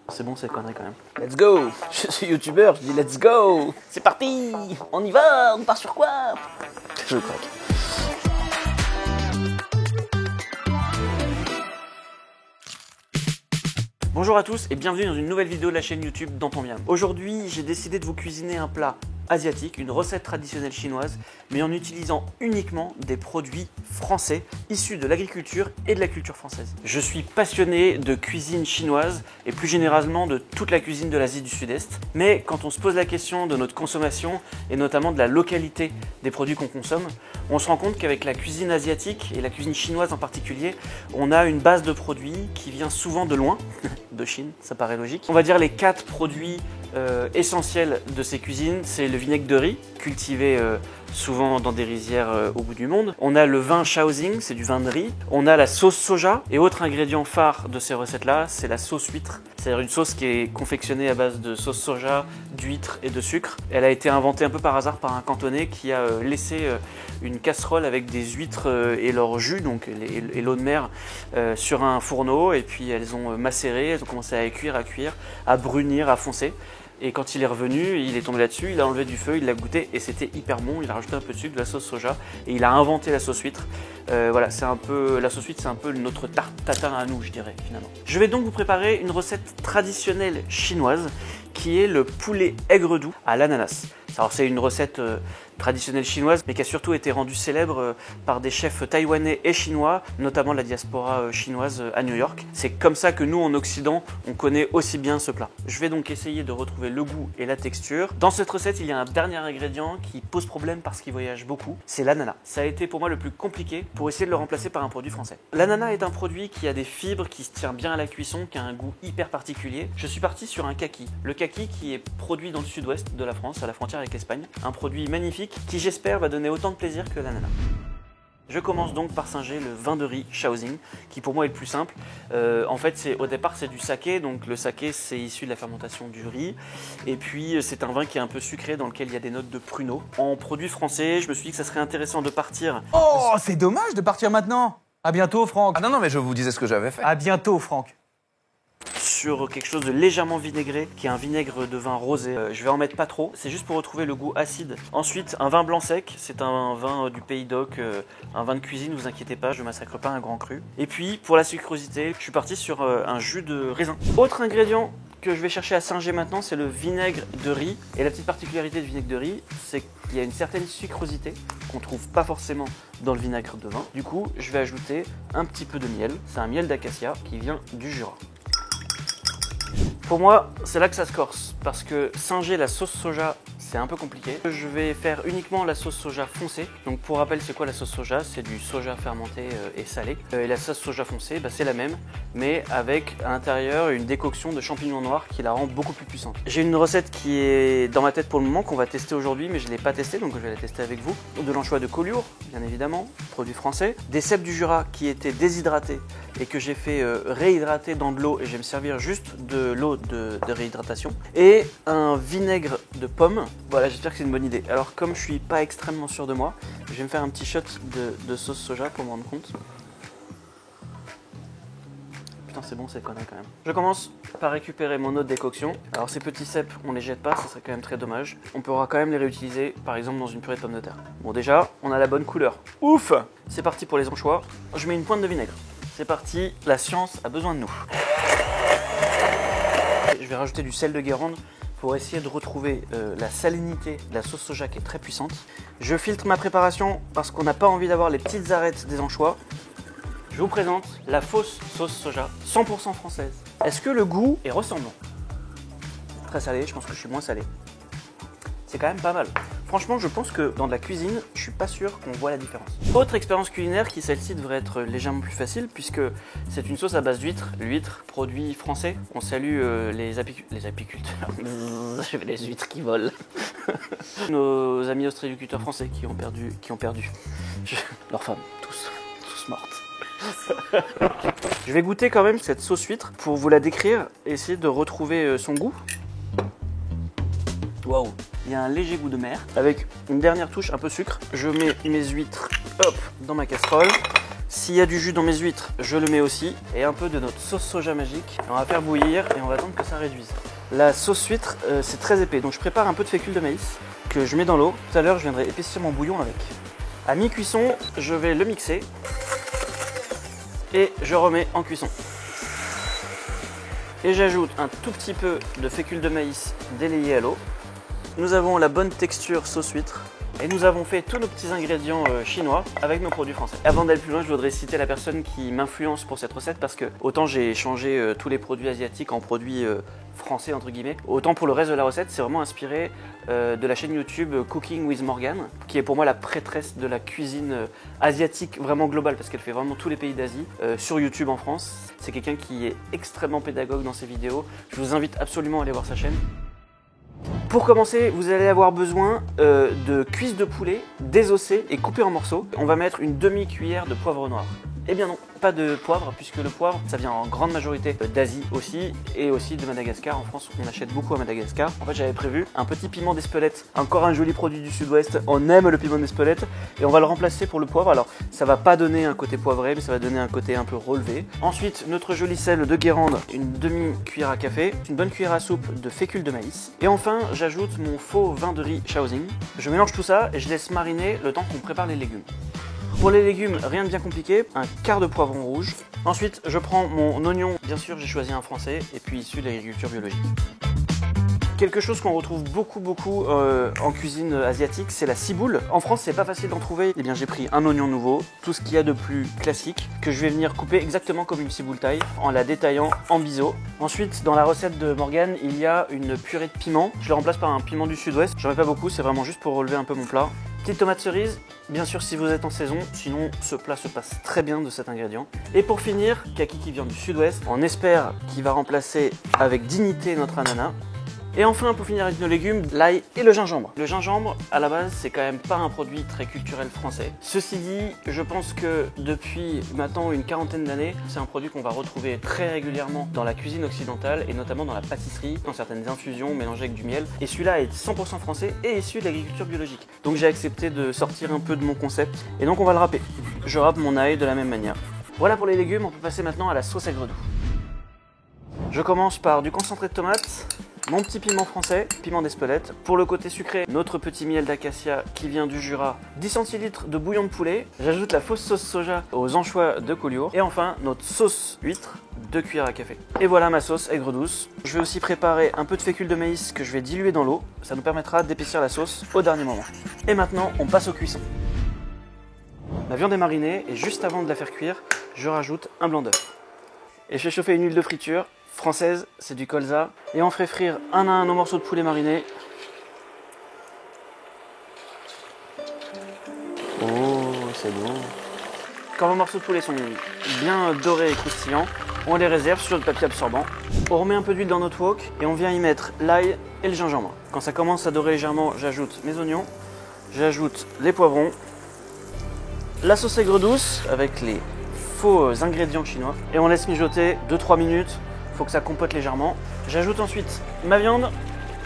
C'est bon, c'est connerie quand même. Let's go. Je suis youtubeur, je dis let's go. C'est parti. On y va. On part sur quoi? Je craque. Bonjour à tous et bienvenue dans une nouvelle vidéo de la chaîne YouTube Dans ton Miam. Aujourd'hui, j'ai décidé de vous cuisiner un plat asiatique, une recette traditionnelle chinoise, mais en utilisant uniquement des produits français issus de l'agriculture et de la culture française. Je suis passionné de cuisine chinoise et plus généralement de toute la cuisine de l'Asie du Sud-Est. Mais quand on se pose la question de notre consommation et notamment de la localité des produits qu'on consomme, on se rend compte qu'avec la cuisine asiatique et la cuisine chinoise en particulier, on a une base de produits qui vient souvent de loin, de Chine, ça paraît logique. On va dire les 4 produits essentiels de ces cuisines, c'est le vinaigre de riz, cultivé souvent dans des rizières au bout du monde. On a le vin Shaoxing, c'est du vin de riz. On a la sauce soja. Et autre ingrédient phare de ces recettes-là, c'est la sauce huître. C'est-à-dire une sauce qui est confectionnée à base de sauce soja, d'huître et de sucre. Elle a été inventée un peu par hasard par un cantonais qui a laissé une casserole avec des huîtres et leur jus, donc et l'eau de mer, sur un fourneau. Et puis elles ont macéré, elles ont commencé à cuire, à brunir, à foncer. Et quand il est revenu, il est tombé là-dessus, il a enlevé du feu, il l'a goûté et c'était hyper bon. Il a rajouté un peu de sucre, de la sauce soja et il a inventé la sauce huître. Voilà, c'est un peu la sauce huître, c'est un peu notre tatin à nous, je dirais finalement. Je vais donc vous préparer une recette traditionnelle chinoise qui est le poulet aigre doux à l'ananas. Alors c'est une recette traditionnelle chinoise, mais qui a surtout été rendue célèbre par des chefs taïwanais et chinois, notamment la diaspora chinoise à New York. C'est comme ça que nous, en Occident, on connaît aussi bien ce plat. Je vais donc essayer de retrouver le goût et la texture. Dans cette recette, il y a un dernier ingrédient qui pose problème parce qu'il voyage beaucoup, c'est l'ananas. Ça a été pour moi le plus compliqué pour essayer de le remplacer par un produit français. L'ananas est un produit qui a des fibres, qui se tient bien à la cuisson, qui a un goût hyper particulier. Je suis parti sur un kaki. Le kaki qui est produit dans le sud-ouest de la France, à la frontière avec l'Espagne. Un produit magnifique qui j'espère va donner autant de plaisir que l'ananas. Je commence donc par singer le vin de riz Shaoxing, qui pour moi est le plus simple. En fait, au départ, c'est du saké, donc le saké, c'est issu de la fermentation du riz. Et puis, c'est un vin qui est un peu sucré, dans lequel il y a des notes de pruneau. En produit français, je me suis dit que ça serait intéressant de partir. Oh, c'est dommage de partir maintenant. À bientôt, Franck. Ah non, mais je vous disais ce que j'avais fait. À bientôt, Franck. Sur quelque chose de légèrement vinaigré, qui est un vinaigre de vin rosé. Je vais en mettre pas trop, c'est juste pour retrouver le goût acide. Ensuite, un vin blanc sec, c'est un vin du Pays d'Oc, un vin de cuisine, ne vous inquiétez pas, je ne massacre pas un grand cru. Et puis, pour la sucrosité, je suis parti sur un jus de raisin. Autre ingrédient que je vais chercher à singer maintenant, c'est le vinaigre de riz. Et la petite particularité du vinaigre de riz, c'est qu'il y a une certaine sucrosité qu'on ne trouve pas forcément dans le vinaigre de vin. Du coup, je vais ajouter un petit peu de miel. C'est un miel d'acacia qui vient du Jura. Pour moi, c'est là que ça se corse, parce que singer la sauce soja, c'est un peu compliqué. Je vais faire uniquement la sauce soja foncée. Donc pour rappel, c'est quoi la sauce soja? C'est du soja fermenté et salé. Et la sauce soja foncée, c'est la même, mais avec à l'intérieur une décoction de champignons noirs qui la rend beaucoup plus puissante. J'ai une recette qui est dans ma tête pour le moment, qu'on va tester aujourd'hui, mais je ne l'ai pas testée, donc je vais la tester avec vous. De l'anchois de Collioure, bien évidemment, produit français. Des cèpes du Jura qui étaient déshydratés et que j'ai fait réhydrater dans de l'eau, et je vais me servir juste de l'eau de réhydratation. Et un vinaigre de pomme. Voilà, j'espère que c'est une bonne idée. Alors comme je suis pas extrêmement sûr de moi, je vais me faire un petit shot de sauce soja pour me rendre compte. Putain, c'est bon, c'est connerie quand même. Je commence par récupérer mon eau de décoction. Alors ces petits cèpes, on les jette pas, ça serait quand même très dommage. On pourra quand même les réutiliser, par exemple dans une purée de pommes de terre. Bon, déjà, on a la bonne couleur. Ouf! C'est parti pour les anchois. Je mets une pointe de vinaigre. C'est parti, la science a besoin de nous. Je vais rajouter du sel de Guérande pour essayer de retrouver la salinité de la sauce soja qui est très puissante. Je filtre ma préparation parce qu'on n'a pas envie d'avoir les petites arêtes des anchois. Je vous présente la fausse sauce soja 100% française. Est-ce que le goût est ressemblant? Très salé, je pense que je suis moins salé. C'est quand même pas mal. Franchement, je pense que dans de la cuisine, je suis pas sûr qu'on voit la différence. Autre expérience culinaire qui, celle-ci, devrait être légèrement plus facile puisque c'est une sauce à base d'huître. L'huître, produit français. On salue les apiculteurs. J'ai les huîtres qui volent. Nos amis ostréiculteurs français qui ont perdu. Leurs femmes, tous mortes. Je vais goûter quand même cette sauce huître pour vous la décrire et essayer de retrouver son goût. Waouh! Il y a un léger goût de mer avec une dernière touche un peu sucre. Je mets mes huîtres, hop, dans ma casserole. S'il y a du jus dans mes huîtres, je le mets aussi. Et un peu de notre sauce soja magique. On va faire bouillir et on va attendre que ça réduise. La sauce huître, c'est très épais. Donc je prépare un peu de fécule de maïs que je mets dans l'eau. Tout à l'heure, je viendrai épaissir mon bouillon avec. À mi-cuisson, je vais le mixer. Et je remets en cuisson. Et j'ajoute un tout petit peu de fécule de maïs délayé à l'eau. Nous avons la bonne texture sauce huître. Et nous avons fait tous nos petits ingrédients chinois avec nos produits français. Avant d'aller plus loin, je voudrais citer la personne qui m'influence pour cette recette parce que autant j'ai changé tous les produits asiatiques en produits français entre guillemets, autant pour le reste de la recette, c'est vraiment inspiré de la chaîne YouTube Cooking with Morgan, qui est pour moi la prêtresse de la cuisine asiatique vraiment globale parce qu'elle fait vraiment tous les pays d'Asie sur YouTube en France. C'est quelqu'un qui est extrêmement pédagogue dans ses vidéos. Je vous invite absolument à aller voir sa chaîne. Pour commencer, vous allez avoir besoin de cuisses de poulet désossées et coupées en morceaux. On va mettre une demi-cuillère de poivre noir. Eh bien non, pas de poivre, puisque le poivre, ça vient en grande majorité d'Asie aussi, et aussi de Madagascar. En France, on achète beaucoup à Madagascar. En fait, j'avais prévu un petit piment d'Espelette, encore un joli produit du sud-ouest. On aime le piment d'Espelette, et on va le remplacer pour le poivre. Alors, ça va pas donner un côté poivré, mais ça va donner un côté un peu relevé. Ensuite, notre joli sel de Guérande, une demi-cuillère à café, une bonne cuillère à soupe de fécule de maïs. Et enfin, j'ajoute mon faux vin de riz Shaoxing. Je mélange tout ça et je laisse mariner le temps qu'on prépare les légumes. Pour les légumes, rien de bien compliqué, un quart de poivron rouge. Ensuite, je prends mon oignon, bien sûr j'ai choisi un français, et puis issu de l'agriculture biologique. Quelque chose qu'on retrouve beaucoup en cuisine asiatique, c'est la ciboule. En France, c'est pas facile d'en trouver. Eh bien, j'ai pris un oignon nouveau, tout ce qu'il y a de plus classique, que je vais venir couper exactement comme une ciboule taille, en la détaillant en biseau. Ensuite, dans la recette de Morgane, il y a une purée de piment. Je le remplace par un piment du sud-ouest. J'en mets pas beaucoup, c'est vraiment juste pour relever un peu mon plat. Petite tomate cerise, bien sûr si vous êtes en saison, sinon ce plat se passe très bien de cet ingrédient. Et pour finir, kaki qui vient du sud-ouest, on espère qu'il va remplacer avec dignité notre ananas. Et enfin, pour finir avec nos légumes, l'ail et le gingembre. Le gingembre, à la base, c'est quand même pas un produit très culturel français. Ceci dit, je pense que depuis maintenant une quarantaine d'années, c'est un produit qu'on va retrouver très régulièrement dans la cuisine occidentale et notamment dans la pâtisserie, dans certaines infusions mélangées avec du miel. Et celui-là est 100% français et issu de l'agriculture biologique. Donc j'ai accepté de sortir un peu de mon concept et donc on va le râper. Je râpe mon ail de la même manière. Voilà pour les légumes, on peut passer maintenant à la sauce aigre doux. Je commence par du concentré de tomate. Mon petit piment français, piment d'Espelette. Pour le côté sucré, notre petit miel d'acacia qui vient du Jura. 10 centilitres de bouillon de poulet. J'ajoute la fausse sauce soja aux anchois de Collioure. Et enfin, notre sauce huître, 2 cuillères à café. Et voilà ma sauce aigre douce. Je vais aussi préparer un peu de fécule de maïs que je vais diluer dans l'eau. Ça nous permettra d'épaissir la sauce au dernier moment. Et maintenant, on passe aux cuissons. La viande est marinée et juste avant de la faire cuire, je rajoute un blanc d'œuf. Et je fais chauffer une huile de friture. Française, c'est du colza. Et on ferait frire un à un nos morceaux de poulet marinés. Oh, c'est bon. Quand vos morceaux de poulet sont bien dorés et croustillants, on les réserve sur le papier absorbant. On remet un peu d'huile dans notre wok et on vient y mettre l'ail et le gingembre. Quand ça commence à dorer légèrement, j'ajoute mes oignons, j'ajoute les poivrons, la sauce aigre douce avec les faux ingrédients chinois et on laisse mijoter 2-3 minutes. Faut que ça compote légèrement. J'ajoute ensuite ma viande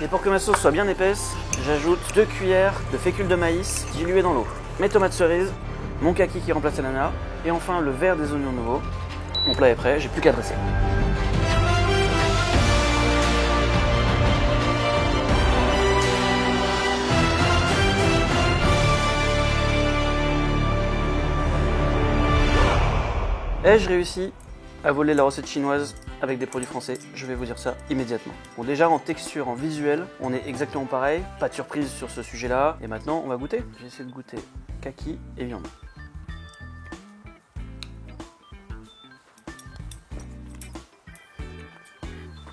et pour que ma sauce soit bien épaisse, j'ajoute 2 cuillères de fécule de maïs diluée dans l'eau. Mes tomates cerises, mon kaki qui remplace l'ananas et enfin le verre des oignons nouveaux. Mon plat est prêt, j'ai plus qu'à dresser. Ai-je réussi à voler la recette chinoise avec des produits français? Je vais vous dire ça immédiatement. Bon, déjà en texture, en visuel, on est exactement pareil. Pas de surprise sur ce sujet-là. Et maintenant, on va goûter. Je vais essayer de goûter kaki et viande.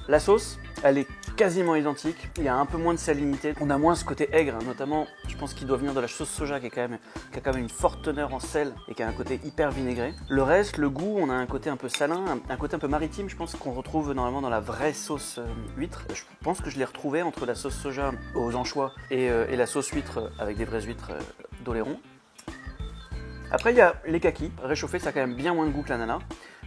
La sauce, elle est quasiment identique. Il y a un peu moins de salinité. On a moins ce côté aigre, hein. Notamment, je pense qu'il doit venir de la sauce soja qui a quand même une forte teneur en sel et qui a un côté hyper vinaigré. Le reste, le goût, on a un côté un peu salin, un côté un peu maritime, je pense qu'on retrouve normalement dans la vraie sauce huître. Je pense que je l'ai retrouvé entre la sauce soja aux anchois et la sauce huître avec des vraies huîtres d'Oléron. Après, il y a les kakis. Réchauffés, ça a quand même bien moins de goût que l'ananas.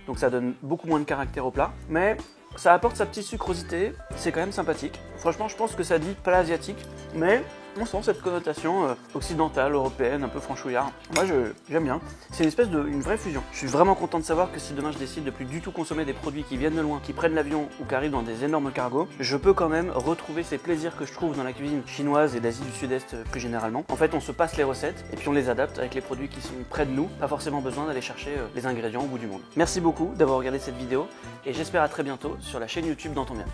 Donc ça donne beaucoup moins de caractère au plat. Mais ça apporte sa petite sucrosité, c'est quand même sympathique. Franchement, je pense que ça dit plat asiatique, mais On sent cette connotation occidentale, européenne, un peu franchouillard. Moi, j'aime bien. C'est une espèce une vraie fusion. Je suis vraiment content de savoir que si demain je décide de plus du tout consommer des produits qui viennent de loin, qui prennent l'avion ou qui arrivent dans des énormes cargos, je peux quand même retrouver ces plaisirs que je trouve dans la cuisine chinoise et d'Asie du Sud-Est plus généralement. En fait, on se passe les recettes et puis on les adapte avec les produits qui sont près de nous. Pas forcément besoin d'aller chercher les ingrédients au bout du monde. Merci beaucoup d'avoir regardé cette vidéo et j'espère à très bientôt sur la chaîne YouTube Dans ton Miam.